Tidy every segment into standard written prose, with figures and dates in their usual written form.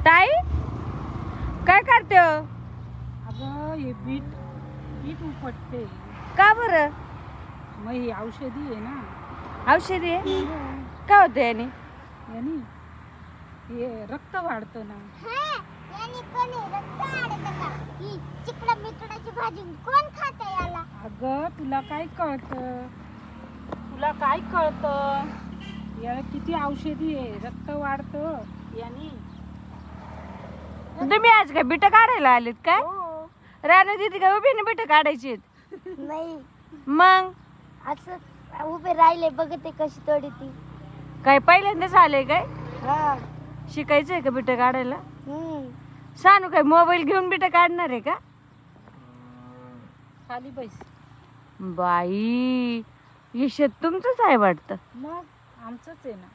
ताई काय करते हो? अगं हे बीट बीट उपटते. का बरं? मग ही औषधी आहे ना. औषधी आहे? काय होतं याने? यानी हे रक्त वाढतं ना. भाजी कोण खाते याला? अगं तुला काय कळतं? तुला काय कळतं? याला किती औषधी आहे, रक्त वाढतं यानी. तुम्ही आज काय बिट काढायला आलेत काय? हो. रानू दिदी काय उभी बिट काढायची नाही, मग असं उभे राहिले बघते कशी तोडी ती. काय पहिल्यांदाच आले काय? हा. शिकायचंय का बिट काढायला? हम्म. सानू काय मोबाईल घेऊन बिट काढणार आहे का? खाली बैस. बाई हे शेत तुमचंच आहे वाटतं. मग आमचंच आहे ना.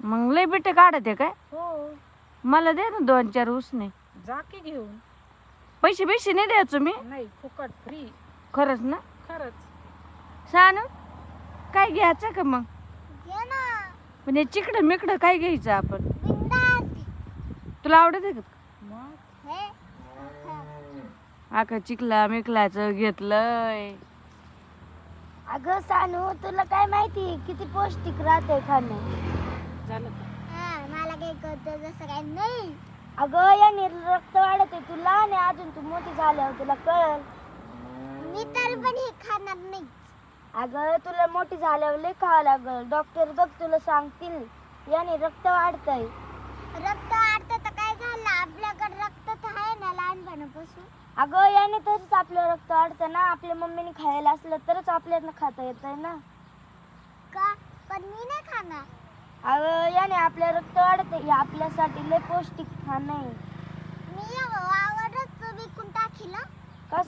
मग लय बिट काढत आहे काय? हो. मला दे ना 2-4 उसने. जा की घेऊन. पैसे बिशे नाही द्यायचो मी. नाही, फुकट, फ्री. खरंच ना? खरंच. सानू काय घ्यायचं का मग? घे ना. पण हे चिकडं मिकडं काय घ्यायचं आपण? बिंदास. तुला आवडत आहे का? मग हे. आका चिकला मिकलाचं घेतलंय. अगं सानू तुला काय माहिती किती पौष्टिक राहते खाणं? झालं का? मला काही कळतं जसं काही नाही. अगं याने रक्त वाढते तुला आणि अजून तू मोठी झाल्यावर तुला कळल. मी तर पण हे खाणार नाही. अगं तुला मोठी झाल्यावर लय खावं लागल. डॉक्टर बघ तुला सांगतील याने रक्त वाढतंय. रक्त वाढतं तर काय झालं? आपल्याकडे रक्त तर आहे ना लहानपणापासून. अगं याने तरच आपलं रक्त वाढतं ना. आपल्या मम्मीने खायला असलं तरच आपल्याला खाता येतंय ना. का? पण मी नाही खाणार. अगं याने आपलं रक्त वाढतं. हे आपल्यासाठी लय पौष्टिक खाणं आहे.